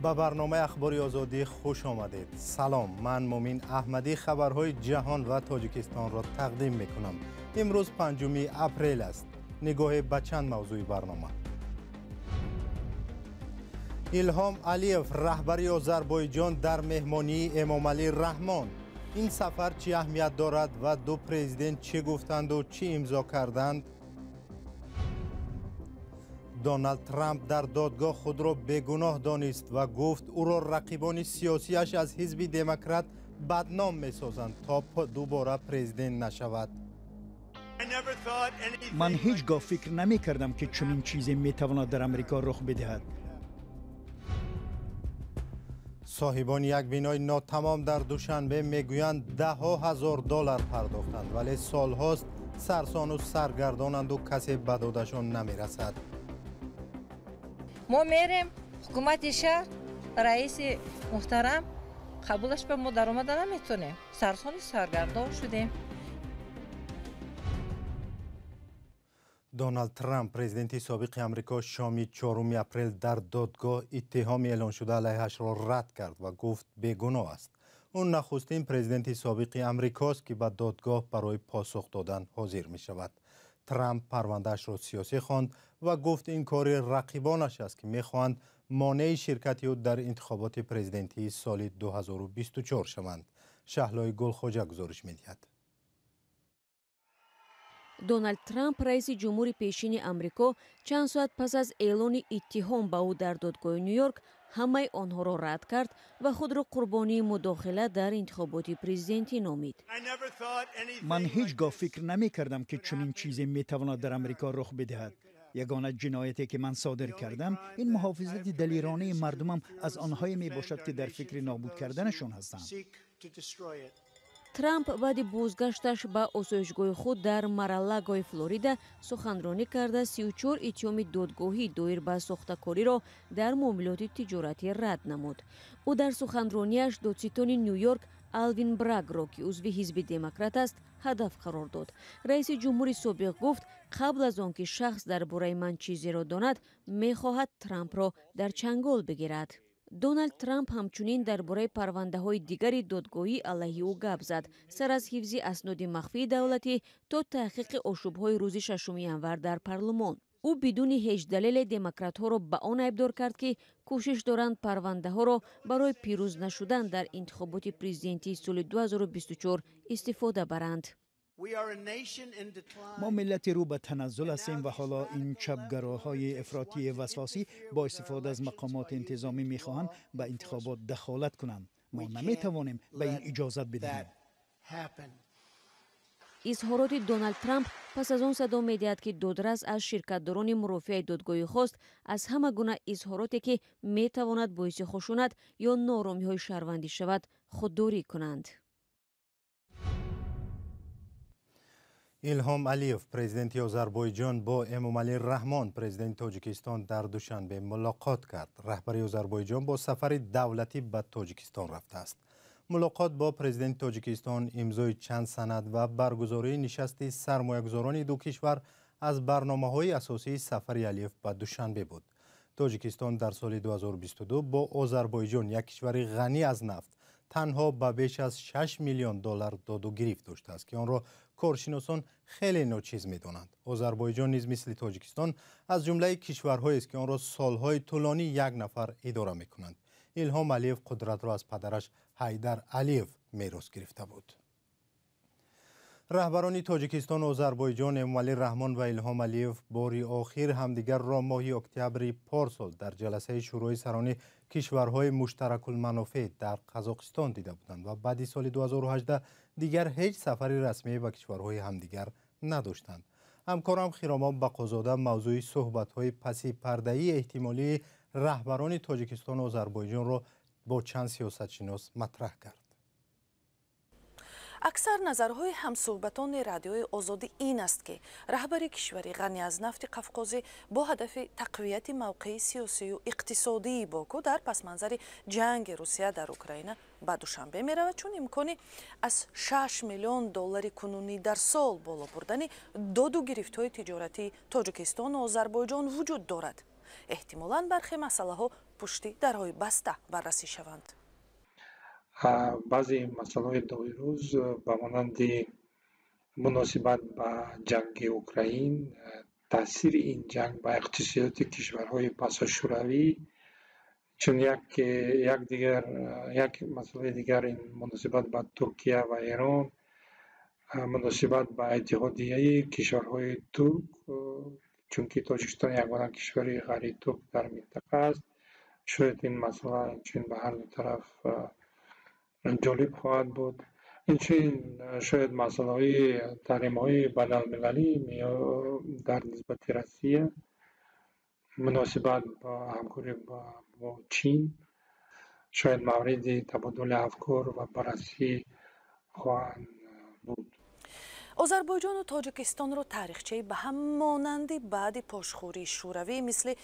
با برنامه اخباری آزادی خوش آمدید. سلام، من مومین احمدی خبرهای جهان و تاجیکستان را تقدیم میکنم. امروز 5 اپریل است. نگاه به چند موضوع برنامه. ایلهام علیف رهبری آذربایجان در مهمانی امامعلی رحمان. این سفر چه اهمیت دارد و دو پرزیدنت چه گفتند و چه امضا کردند؟ دونالد ترامپ در دادگاه خود را بیگناه دانست و گفت او را رقیبان سیاسیش از حزب دموکرات بدنام می‌سازند تا دوباره پرزیدنت نشود. من هیچگاه فکر نمی‌کردم که چنین چیزی می‌تواند در امریکا رخ بدهد. صاحبان یک بینای ناتمام در دوشنبه میگویند $10,000 پرداختند ولی سالهاست سرسان و سرگردانند و کسی به دادشان نمیرسد. ما میریم حکومت شهر رئیس محترم قبولش به ما در آمده نمیتونیم. سرسان سرگردان شدیم. دونالد ترامپ پرزیدنت سابق امریکا شام 4 اپریل در دادگاه اتهام اعلان شده علیهش را رد کرد و گفت بیگناه است. اون نخستین پرزیدنت سابق امریکاست که به دادگاه برای پاسخ دادن حاضر می شود. ترامپ پروندهش را سیاسی خواند و گفت این کار رقیبانش است که میخواهند مانع شرکت او در انتخابات پرزیدنتی سال 2024 شوند. شهلای گلخوجه گزارش می‌دهد. دونالد ترامپ رئیس جمهور پیشین امریکا چند ساعت پس از اعلان اتهام به او در دادگاه نیویورک همه آنها را رد کرد و خود را قربانی مداخله در انتخابات پرزیدنتی نامید. من هیچگاه فکر نمی‌کردم که چنین چیزی می‌تواند در امریکا رخ بدهد. یگانه جنایتی که من صادر کردم این محافظت دلیرانه مردمم از آنهایی میباشد که در فکر نابود کردنشان هستند. ترامپ بعد بازگشتش به آسایشگاه خود در مارالگای فلوریدا سخنرانی کرده 34 اتهام دادگاهی دایر به ساختکاری را در معاملات تجارتی رد نمود. او در سخنرانیش دادستان نیویورک آلوین براگ را که عضو حزب دموکرات است هدف قرار داد. رئیس جمهور سابق گفت قبل از آنکه شخص درباره من چیزی را داند میخواهد ترامپ را در چنگال بگیرد. دونالد ترامپ همچنین درباره پرونده‌های دیگری دادگاهی علیه او گپ زد، سر از حفظ اسناد مخفی دولتی تا تحقیق آشوب‌های روز 6 ینور در پارلمان. او بدون هیچ دلیل دموکرات‌ها را به آن ابدار کرد که کوشش دارند پرونده‌ها را برای پیروز نشدن در انتخابات پرزیدنتی سال 2024 استفاده برند. ما ملتی رو به تنزل هستیم و حالا این چپگراهای افراطی وسواسی با استفاده از مقامات انتظامی میخواهند به انتخابات دخالت کنند. ما نمیتوانیم به این اجازت بدهیم. اظهارات دونالد ترامپ پس از آن صدا می‌دهد که دادرس از شرکت‌داران مرافع دادگاهی خواست از همه گونه اظهاراتی که میتواند باعث خشونت یا نارامی‌های شهروندی شود خودداری کنند. ایلهام علیف پرزیدنت آذربایجان با امامعلی رحمان پرزیدنت تاجیکستان در دوشنبه ملاقات کرد. رهبر آذربایجان با سفر دولتی به تاجیکستان رفته است. ملاقات با پرزیدنت تاجیکستان امضای چند سند و برگزاری نشست سرمایه‌گذاران دو کشور از برنامه‌های اساسی سفر علیف به دوشنبه بود. تاجیکستان در سال 2022 با آذربایجان یک کشور غنی از نفت تنها به بیش از $6 میلیون داد و گرفت داشته است که آن را کارشناسان خیلی ناچیز می‌دانند. آذربایجان نیز مثل تاجیکستان از جمله کشورهایی است که آن را سالهای طولانی یک نفر اداره می‌کنند. ایلهام علیف قدرت را از پدرش حیدر علیف میراث گرفته بود. رهبران تاجیکستان و آذربایجان امامعلی رحمان و ایلهام علیف باری آخر همدیگر را ماه اکتبر پارسال در جلسه شورای سران کشورهای مشترک المنافع در قزاقستان دیده بودند و بعد سال 2018 دیگر هیچ سفر رسمی به کشورهای همدیگر نداشتند. همکارم خیرامان بقازاده موضوع صحبت‌های پسی پرده‌ای احتمالی رهبران تاجیکستان و آذربایجان را با چند سیاستشناس مطرح کرد. اکثر نظرهای همصحبتان رادیوی آزادی این است که رهبر کشوری غنی از نفت قفقازی با هدف تقویت موقع سیاسی و اقتصادی باکو در پس منظر جنگ روسیه در اوکراین به دوشنبه می رود، چون امکانی از $6 میلیون کنونی در سال بالا بردن داد و گرفت‌های تجارتی تاجیکستان و آذربایجان وجود دارد. احتمالاً برخی مسئله‌ها پشت درهای بسته بررسی شوند. بعضی مسائل دوی روز به مانند مناسبت با جنگ اوکراین، تاثیر این جنگ با اقتصادی کشورهای پسا شوروی، چون یک مسئله دیگر این مناسبت با ترکیه و ایران، مناسبت با اتحادیه کشورهای ترک، چون که تاجیکستان یگانه کشور غیر ترک در منطقه است، شاید این مسئله چون به هر طرف جالب خواهد بود. این شاید مسئله تحریم‌های بین‌المللی در نسبت روسیه، مناسبت با همکاری با چین، شاید مورد تبادل افکار و بررسی خواهند بود. آذربایجان و تاجیکستان را تاریخچه به هم مانند بعد پاشخوری شوروی مثل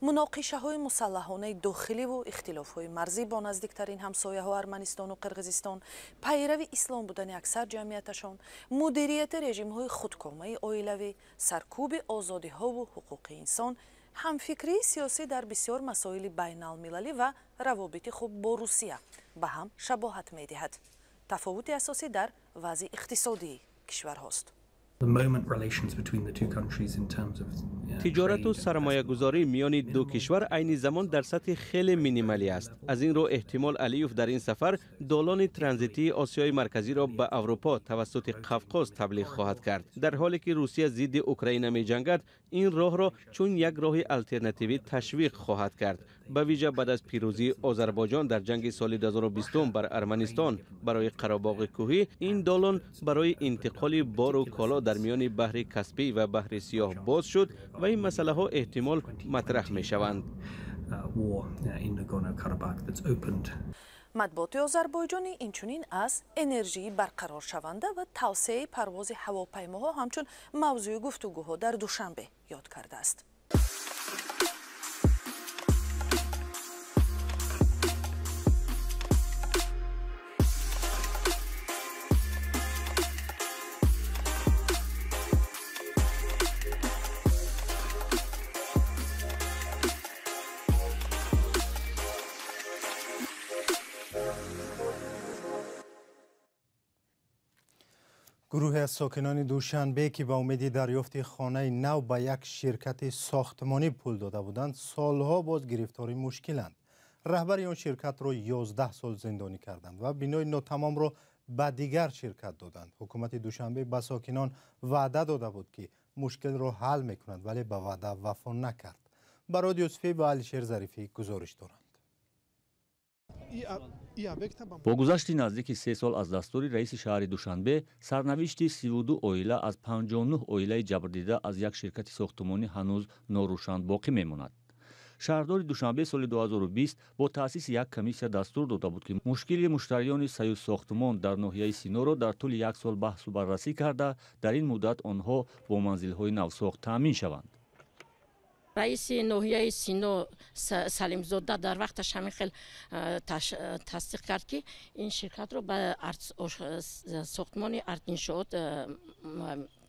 مناقشه های مسلحانه داخلی و اختلاف های مرزی با نزدیکترین همسایه ها ارمنستان و قرقیزستان، پیروی اسلام بودن اکثر جمعیتشان، مدیریت رژیم های خودکامه عائلوی، سرکوب آزادی ها و حقوق انسان، همفکری سیاسی در بسیار مسائل بین المللی و روابط خوب با روسیه به هم شباهت می دهد. تفاوت اساسی در وضع اقتصادی کشور هاست. تجارت و سرمایه گذاری میان دو کشور عین زمان در سطح خیلی مینیمالی است. از این رو احتمال علیوف در این سفر دالان ترانزیتی آسیای مرکزی را به اروپا توسط قفقاز تبلیغ خواهد کرد. در حالی که روسیه ضد اوکراین می جنگد، این راه را چون یک راه الटरनेटिव تشویق خواهد کرد. به ویژه بعد از پیروزی آذربایجان در جنگ سال 2020 بر ارمنستان برای قره‌باغ کوهی، این دالان برای انتقال بار و کالا در میان بحر کاسپی و بحر سیاه باز شد و این مسئله ها احتمال مطرح می شوند. مطبوعات آذربایجانی اینچنین از انرژی برقرار شونده و توسعه پرواز هواپیماها همچون موضوع گفتگوها در دوشنبه یاد کرده است. گروه از ساکنان دوشنبه که با امید دریافت خانه نو به یک شرکت ساختمانی پول داده بودند، سالها باز گرفتاری مشکلند. رهبر آن شرکت را 11 سال زندانی کردند و بنای ناتمام را به دیگر شرکت دادند. حکومت دوشنبه به ساکنان وعده داده بود که مشکل را حل می‌کند، ولی به وعده وفا نکرد. برای یوسفی و علیشیر ظریفی گزارش دارند. با گذشت نزدیک 3 سال از دستور رئیس شهر دوشنبه، سرنوشت 32 اویله از 59 اویله جبردیده از یک شرکت ساختمانی هنوز ناروشن باقی میماند. شهردار دوشنبه سال 2020 با تأسیس یک کمیسیون دستور داده بود که مشکل مشتریان سیو ساختمان در ناحیه سینو را در طول 1 سال بحث و بررسی کرده، در این مدت آنها با منزل‌های نوساخت تامین شوند. رئیس ناحیه سینو سلیم زاده در وقتش همین خیلی تصدیق کرد که این شرکت رو به ساختمان ارت‌انشاءات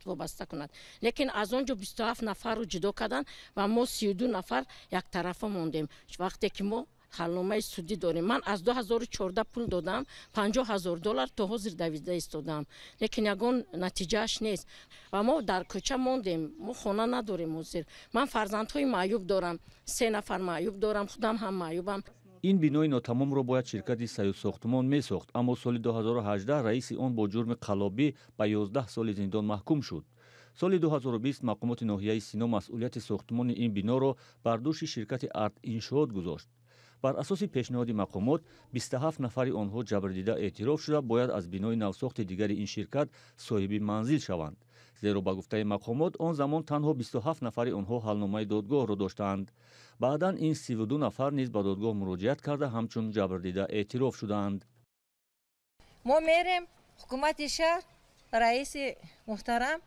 وابسته کند، لیکن از اونجا 27 نفر رو جدا کردن و ما 32 نفر یک طرفه موندیم. وقتی که ما حلنامه سودی داریم، من از 2014 پول دادم، $50,000 تا حاضر دویده ایستادم، لیکن یگان نتیجهش نیست و ما در کوچه موندیم. ما خانه نداریم حاضر. من فرزندهای معیوب دارم، 3 نفر معیوب دارم، خودم هم معیوبم. این بنای ناتمام را باید شرکت سیو ساختمان می ساخت، اما سال 2018 رئیس آن با جرم قلابی به 11 سال زندان محکوم شد. سال 2020 مقامات ناحیه سینا مسئولیت ساختمان این بنا را بر دوش شرکت ارت انشاءات گذاشت. بر اساس پیشنهاد مقامات 27 نفر آنها جبردیده اعتراف شده باید از بنای نوساخت دیگر این شرکت صاحب منزل شوند، زیرا به گفته مقامات آن زمان تنها 27 نفر آنها حلنامه دادگاه را داشتند. بعدا این 32 نفر نیز به دادگاه مراجعت کرده همچون جبردیده اعتراف شدند. ما میریم حکومت شهر، رئیس محترم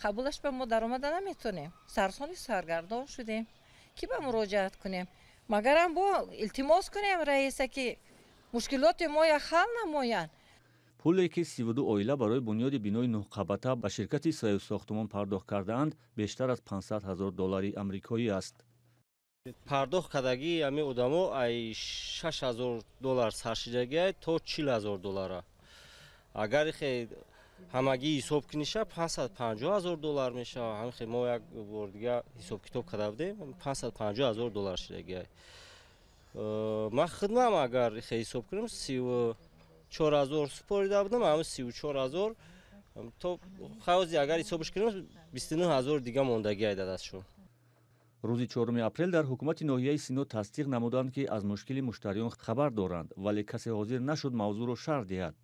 قبولش به ما در آمده نمیتونیم، سرسانی سرگردان شدیم که به مراجعت کنیم، مگر هم با التماس کنیم رئیس که مشکلات ما یک حل نمایند. پولی که 32 عائله برای بنیاد بنای 9 قبطه به شرکت سیو ساختمان پرداخت کردند بیشتر از $500,000 آمریکایی است. پرداخت کردگی امی ادمو ای $6,000 سرشیدگی تا $40,000. اگر خیلی همگی حساب کنیشه $550,000 میشه. هم خیلی ما یک بار دیگه حساب کتاب کرده بودیم $550,000 شدگی. ما خدمت اگر خیلی حساب کنیم 34,000 سپاریده بودم، همه 34,000 تو خوازی اگر حسابش کنیم 29,000 دیگه موندگی ایده دستشون. روزی 4 اپریل در حکومت ناحیه سینو تصدیق نمودند که از مشکل مشتریان خبر دارند، ولی کسی حاضر نشد موضوع را شرح دهد.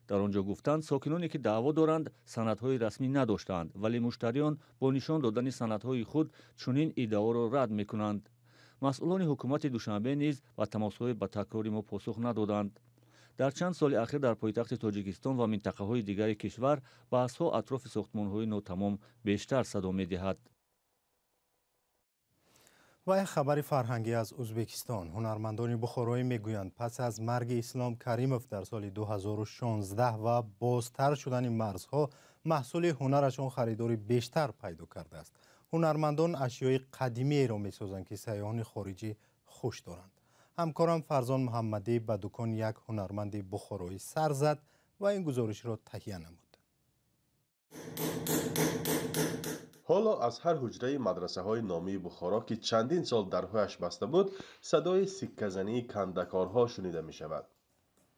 در آنجا گفتند ساکنانی که دعوا دارند سندهای رسمی نداشتند، ولی مشتریان با نشان دادن سندهای خود چنین ادعا را رد میکنند. مسئولان حکومت دوشنبه نیز با تماس‌های با تکرار ما پاسخ ندادند. در چند سال اخیر در پایتخت تاجیکستان و منطقه‌های دیگر کشور بحث‌ها اطراف ساختمان‌های ناتمام بیشتر صدا می‌دهد. و یک خبر فرهنگی از ازبکستان. هنرمندان بخارایی میگویند پس از مرگ اسلام کریموف در سال 2016 و بازتر شدن مرزها محصول هنرشان خریداری بیشتر پیدا کرده است. هنرمندان اشیای قدیمی را میسازند که سیاحان خارجی خوش دارند. همکارم فرزان محمدی به دکان یک هنرمند بخارایی سر زد و این گزارش را تهیه نمود. حالا از هر حجره مدرسه های نامی بخارا که چندین سال درهایش بسته بود صدای سکه‌زنی کندکارها شنیده می شود.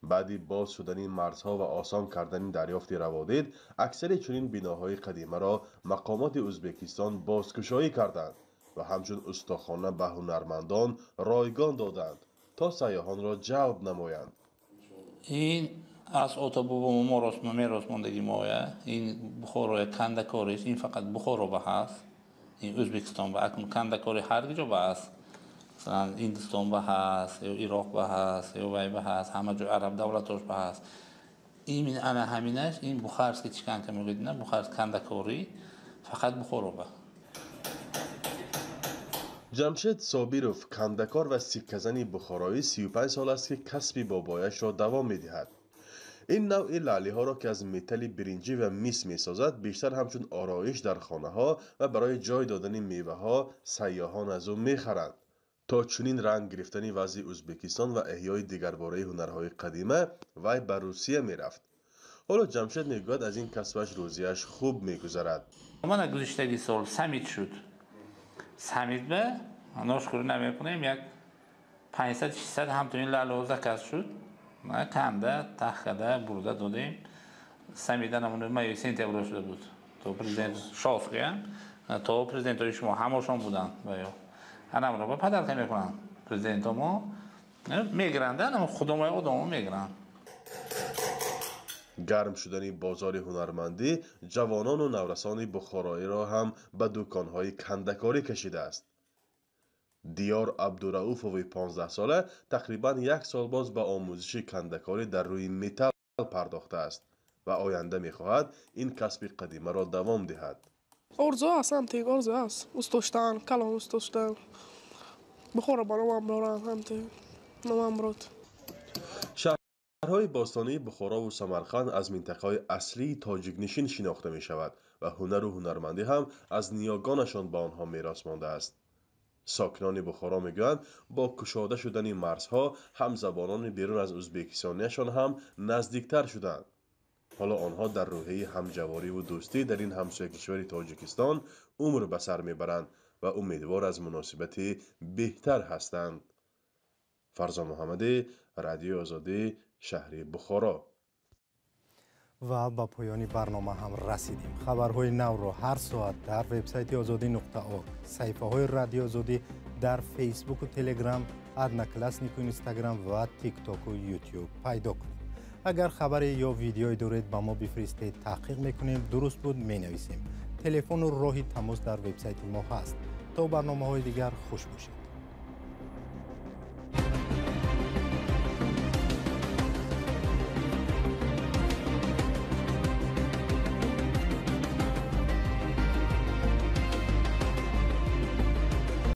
بعدی باز شدن مرزها و آسان کردن دریافت روادید اکثر چنین بناهای قدیمه را مقامات ازبکستان بازگشایی کردند و همچون استخوانه به هنرمندان رایگان دادند تا سیاحان را جلب نمایند. این از اتوبوم میراث ماندگی مایه، این بخارای کندکاری است. این فقط بخارا به هست، این ازبکستان به اکنون کندکاری هر جا به هست، مثلا هندوستان به هست یا عراق به هست یا وی به هست، همه جا عرب دولتاش به هست. این انا همینش این بخار است که چیکار که میگید نه بخار کندکاری فقط بخارا به. جمشید صابیروف کندکار و سکه‌زنی بخارایی 35 سال است که کسب بابایش را دوام می‌دهد. این نوع لعلی ها را که از متل برنجی و میس می سازد بیشتر همچون آرایش در خانه ها و برای جای دادن میوه ها سیاحان از او می خرند. تا چنین رنگ گرفتن وضع ازبکستان و احیای دیگرباره هنرهای قدیمه وی به روسیه می رفت. حالا جمشید می گوید از این کسبش روزیش خوب می گذرد. من گذشته سال سمید شد. سمید به ناشکری نمی کنیم یک 500-600 همتونین لعله زکات شد. ما کنده تخته برده دادیم سمیدن همون مایه سنتبر شده بود تو پرزیدنت شافقی تو پرزیدنت شما همشون بودن و یا همون رو با پدر که میکنن پرزیدنت ما میگرنده اما خودمون آدمو میگرن. گرم شدن بازار هنرمندی جوانان و نورسان بخارایی را هم به دکانهای کندکاری کشیده است. دیار عبدالرؤوفوی 15 ساله تقریبا 1 سال باز به آموزش کندکاری در روی متل پرداخته است و آینده می‌خواهد این کسب قدیمه را دوام دهد. آرزو است، همتیگ آرزو است. دوست داشتن، کلام دوست داشتن. بخوره با نوام دارن همتیگ. نوام برد. شهرهای باستانی بخارا و سمرقند از منطقه‌های اصلی تاجیک نشین شناخته می‌شود و هنر و هنرمندی هم از نیاگانشان به آنها میراث مانده است. ساکنان بخارا میگویند با گشاده شدن مرزها هم زبانان بیرون از ازبکستانیشان هم نزدیکتر شدند. حالا آنها در روحیه همجواری و دوستی در این همسایه کشور تاجیکستان عمر به سر میبرند و امیدوار از مناسبتی بهتر هستند. فرزان محمدی، رادیو آزادی، شهر بخارا. و با پایان برنامه هم رسیدیم. خبرهای نو را هر ساعت در وبسایت azadi.org، صفحه های رادیو آزادی در فیسبوک و تلگرام، ادنکلاسنیک و اینستاگرام و تیک تاک و یوتیوب پیدا کنید. اگر خبر یا ویدیویی دارید با ما بفرستید، تحقیق میکنیم، درست بود مینویسیم. تلفن و راه تماس در وبسایت ما هست. تا برنامه‌های دیگر خوش باشید.